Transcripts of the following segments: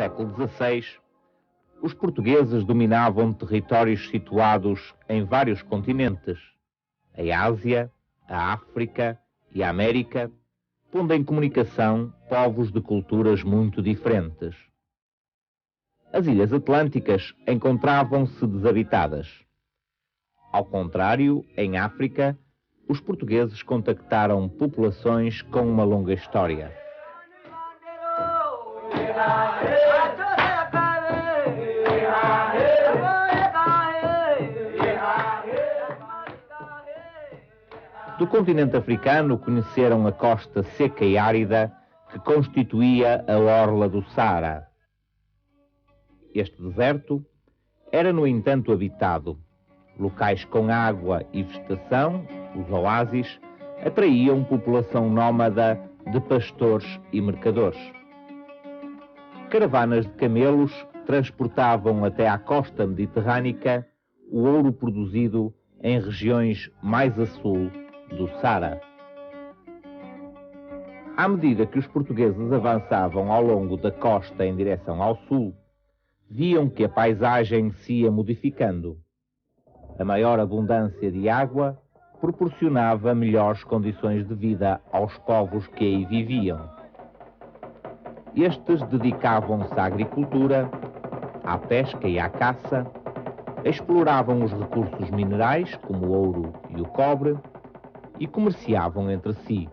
século XVI, os portugueses dominavam territórios situados em vários continentes, a Ásia, a África e a América, pondo em comunicação povos de culturas muito diferentes. As ilhas atlânticas encontravam-se desabitadas. Ao contrário, em África, os portugueses contactaram populações com uma longa história. Do continente africano conheceram a costa seca e árida que constituía a orla do Saara. Este deserto era, no entanto, habitado. Locais com água e vegetação, os oásis, atraíam população nómada de pastores e mercadores. Caravanas de camelos transportavam até à costa mediterrânica o ouro produzido em regiões mais a sul do Saara. À medida que os portugueses avançavam ao longo da costa em direção ao sul, viam que a paisagem se ia modificando. A maior abundância de água proporcionava melhores condições de vida aos povos que aí viviam. Estes dedicavam-se à agricultura, à pesca e à caça, exploravam os recursos minerais, como o ouro e o cobre, e comerciavam entre si.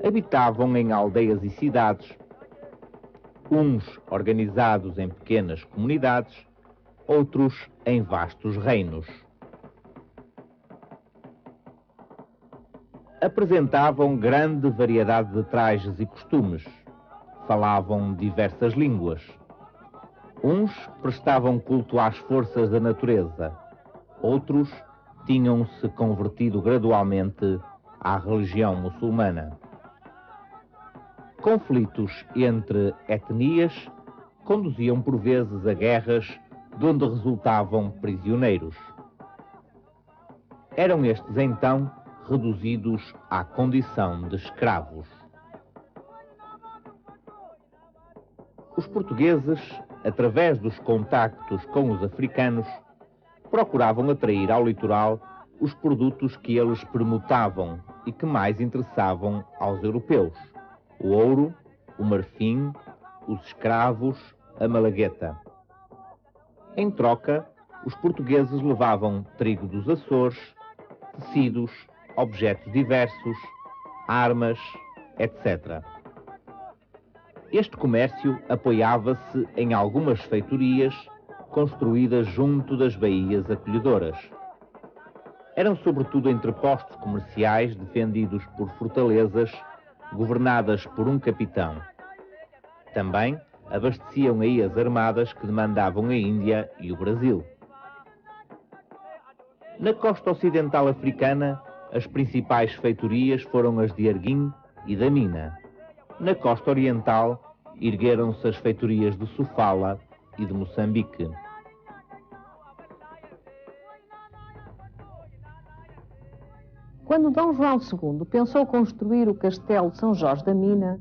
Habitavam em aldeias e cidades, uns organizados em pequenas comunidades, outros em vastos reinos. Apresentavam grande variedade de trajes e costumes, falavam diversas línguas. Uns prestavam culto às forças da natureza, outros tinham-se convertido gradualmente à religião muçulmana. Conflitos entre etnias conduziam por vezes a guerras de onde resultavam prisioneiros. Eram estes, então, reduzidos à condição de escravos. Os portugueses, através dos contactos com os africanos, procuravam atrair ao litoral os produtos que eles permutavam e que mais interessavam aos europeus: o ouro, o marfim, os escravos, a malagueta. Em troca, os portugueses levavam trigo dos Açores, tecidos, objetos diversos, armas, etc. Este comércio apoiava-se em algumas feitorias construídas junto das baías acolhedoras. Eram sobretudo entrepostos comerciais defendidos por fortalezas governadas por um capitão. Também abasteciam aí as armadas que demandavam a Índia e o Brasil. Na costa ocidental africana, as principais feitorias foram as de Arguim e da Mina. Na costa oriental, ergueram-se as feitorias de Sofala e de Moçambique. Quando Dom João II pensou construir o castelo de São Jorge da Mina,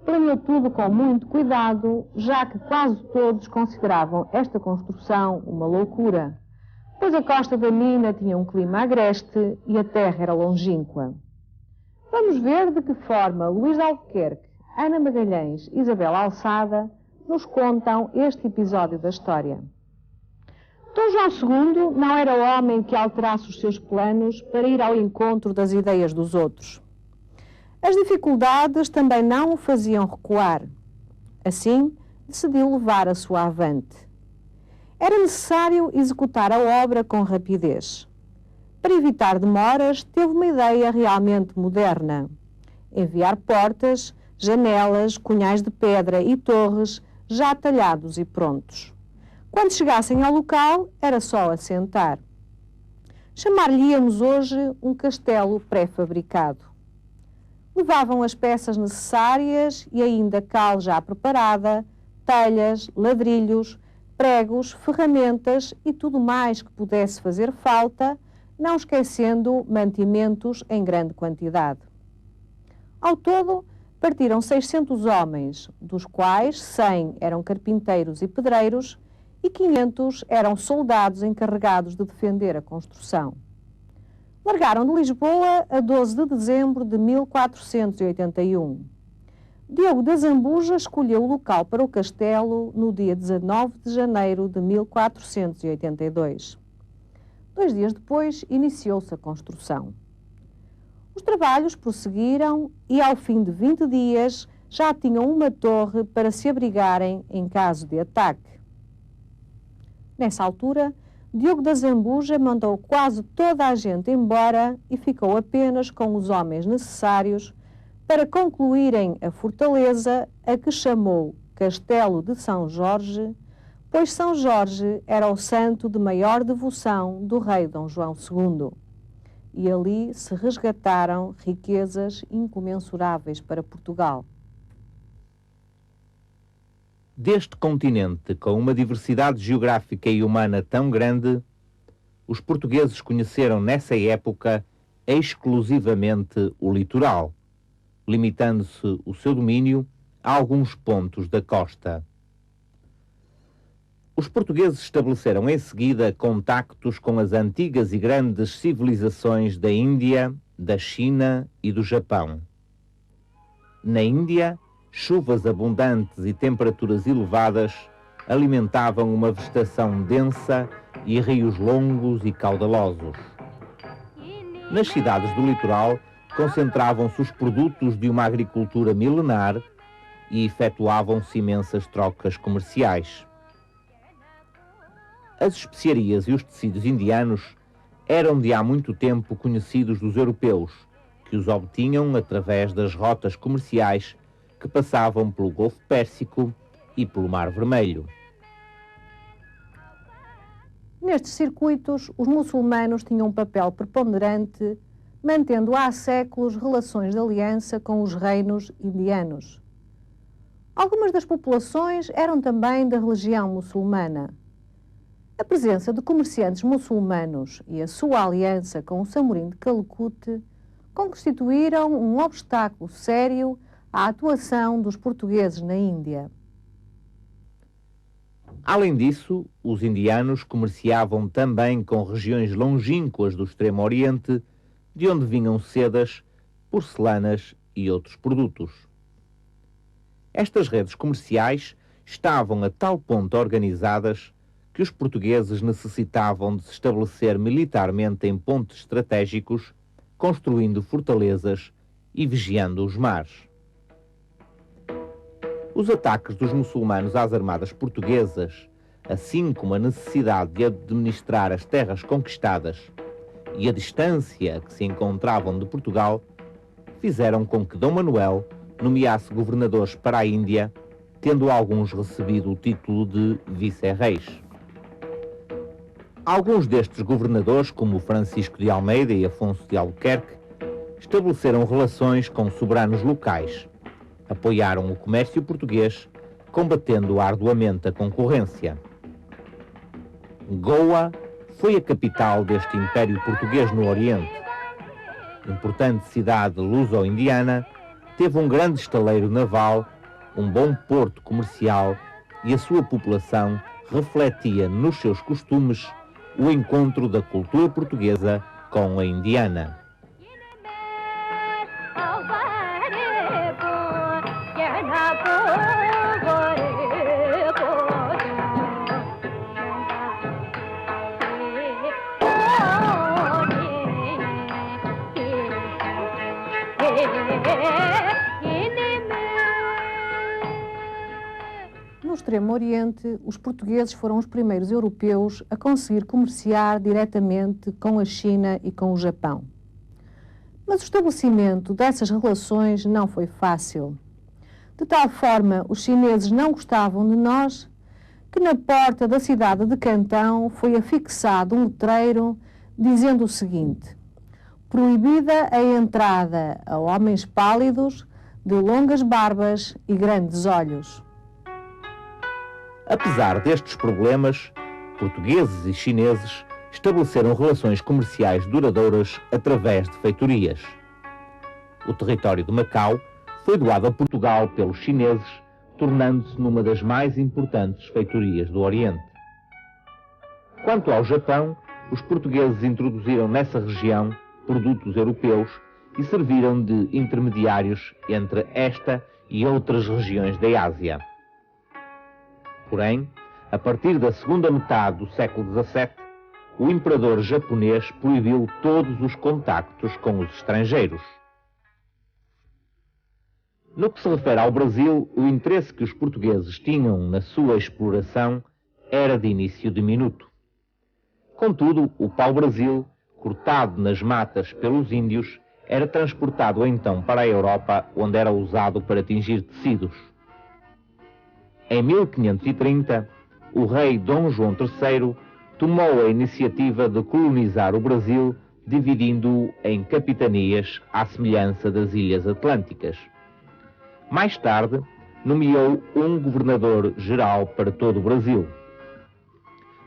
planeou tudo com muito cuidado, já que quase todos consideravam esta construção uma loucura, pois a costa da Mina tinha um clima agreste e a terra era longínqua. Vamos ver de que forma Luís de Albuquerque, Ana Magalhães e Isabel Alçada nos contam este episódio da história. Dom João II não era homem que alterasse os seus planos para ir ao encontro das ideias dos outros. As dificuldades também não o faziam recuar. Assim, decidiu levar a sua avante. Era necessário executar a obra com rapidez. Para evitar demoras, teve uma ideia realmente moderna: enviar portas, janelas, cunhais de pedra e torres já talhados e prontos. Quando chegassem ao local, era só assentar. Chamar-lhe-íamos hoje um castelo pré-fabricado. Levavam as peças necessárias e ainda cal já preparada, telhas, ladrilhos, pregos, ferramentas e tudo mais que pudesse fazer falta, não esquecendo mantimentos em grande quantidade. Ao todo, partiram 600 homens, dos quais 100 eram carpinteiros e pedreiros e 500 eram soldados encarregados de defender a construção. Largaram de Lisboa a 12 de dezembro de 1481. Diogo da Zambuja escolheu o local para o castelo no dia 19 de janeiro de 1482. 2 dias depois, iniciou-se a construção. Os trabalhos prosseguiram e, ao fim de 20 dias, já tinham uma torre para se abrigarem em caso de ataque. Nessa altura, Diogo da Zambuja mandou quase toda a gente embora e ficou apenas com os homens necessários para concluírem a fortaleza, a que chamou Castelo de São Jorge, pois São Jorge era o santo de maior devoção do rei Dom João II. E ali se resgataram riquezas incomensuráveis para Portugal. Deste continente, com uma diversidade geográfica e humana tão grande, os portugueses conheceram nessa época exclusivamente o litoral, limitando-se o seu domínio a alguns pontos da costa. Os portugueses estabeleceram em seguida contactos com as antigas e grandes civilizações da Índia, da China e do Japão. Na Índia, chuvas abundantes e temperaturas elevadas alimentavam uma vegetação densa e rios longos e caudalosos. Nas cidades do litoral concentravam-se os produtos de uma agricultura milenar e efetuavam-se imensas trocas comerciais. As especiarias e os tecidos indianos eram de há muito tempo conhecidos dos europeus, que os obtinham através das rotas comerciais que passavam pelo Golfo Pérsico e pelo Mar Vermelho. Nestes circuitos, os muçulmanos tinham um papel preponderante, mantendo há séculos relações de aliança com os reinos indianos. Algumas das populações eram também da religião muçulmana. A presença de comerciantes muçulmanos e a sua aliança com o Samorim de Calcute constituíram um obstáculo sério à atuação dos portugueses na Índia. Além disso, os indianos comerciavam também com regiões longínquas do Extremo Oriente, de onde vinham sedas, porcelanas e outros produtos. Estas redes comerciais estavam a tal ponto organizadas que os portugueses necessitavam de se estabelecer militarmente em pontos estratégicos, construindo fortalezas e vigiando os mares. Os ataques dos muçulmanos às armadas portuguesas, assim como a necessidade de administrar as terras conquistadas e a distância a que se encontravam de Portugal, fizeram com que Dom Manuel nomeasse governadores para a Índia, tendo alguns recebido o título de vice-reis. Alguns destes governadores, como Francisco de Almeida e Afonso de Albuquerque, estabeleceram relações com soberanos locais, apoiaram o comércio português, combatendo arduamente a concorrência. Goa foi a capital deste Império Português no Oriente. Importante cidade luso-indiana, teve um grande estaleiro naval, um bom porto comercial e a sua população refletia nos seus costumes o encontro da cultura portuguesa com a indiana. No Extremo Oriente, os portugueses foram os primeiros europeus a conseguir comerciar diretamente com a China e com o Japão. Mas o estabelecimento dessas relações não foi fácil. De tal forma, os chineses não gostavam de nós, que na porta da cidade de Cantão foi afixado um letreiro dizendo o seguinte: proibida a entrada a homens pálidos, de longas barbas e grandes olhos. Apesar destes problemas, portugueses e chineses estabeleceram relações comerciais duradouras através de feitorias. O território de Macau foi doado a Portugal pelos chineses, tornando-se numa das mais importantes feitorias do Oriente. Quanto ao Japão, os portugueses introduziram nessa região produtos europeus e serviram de intermediários entre esta e outras regiões da Ásia. Porém, a partir da segunda metade do século XVII, o imperador japonês proibiu todos os contactos com os estrangeiros. No que se refere ao Brasil, o interesse que os portugueses tinham na sua exploração era de início diminuto. Contudo, o pau-brasil, cortado nas matas pelos índios, era transportado então para a Europa, onde era usado para tingir tecidos. Em 1530, o rei Dom João III tomou a iniciativa de colonizar o Brasil, dividindo-o em capitanias à semelhança das Ilhas Atlânticas. Mais tarde, nomeou um governador-geral para todo o Brasil.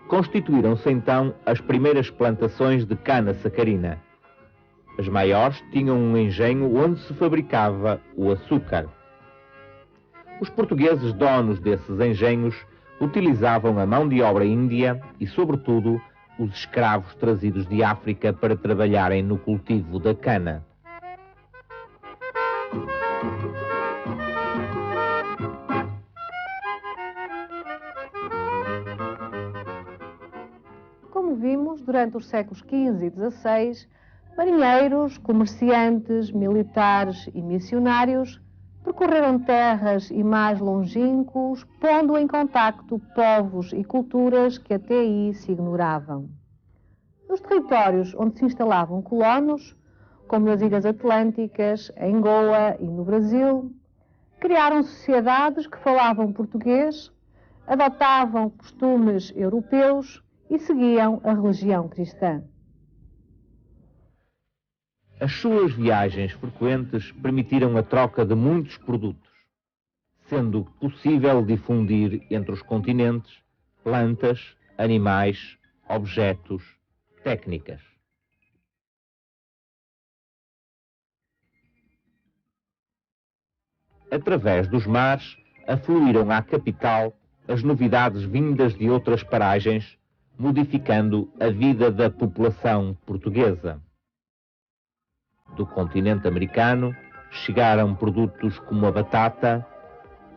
Constituíram-se então as primeiras plantações de cana-sacarina. As maiores tinham um engenho onde se fabricava o açúcar. Os portugueses donos desses engenhos utilizavam a mão de obra índia e, sobretudo, os escravos trazidos de África para trabalharem no cultivo da cana. Como vimos, durante os séculos XV e XVI, marinheiros, comerciantes, militares e missionários percorreram terras e mares longínquos, pondo em contacto povos e culturas que até aí se ignoravam. Nos territórios onde se instalavam colonos, como nas Ilhas Atlânticas, em Goa e no Brasil, criaram sociedades que falavam português, adotavam costumes europeus e seguiam a religião cristã. As suas viagens frequentes permitiram a troca de muitos produtos, sendo possível difundir entre os continentes plantas, animais, objetos, técnicas. Através dos mares, afluíram à capital as novidades vindas de outras paragens, modificando a vida da população portuguesa. Do continente americano, chegaram produtos como a batata,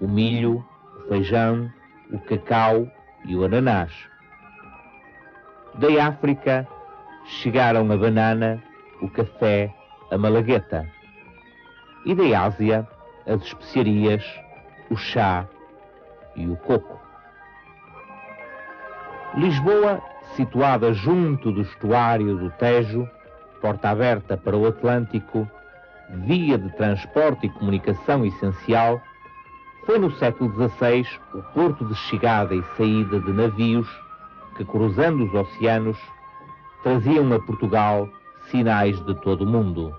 o milho, o feijão, o cacau e o ananás. Da África, chegaram a banana, o café, a malagueta. E da Ásia, as especiarias, o chá e o coco. Lisboa, situada junto do estuário do Tejo, porta aberta para o Atlântico, via de transporte e comunicação essencial, foi no século XVI o porto de chegada e saída de navios que, cruzando os oceanos, traziam a Portugal sinais de todo o mundo.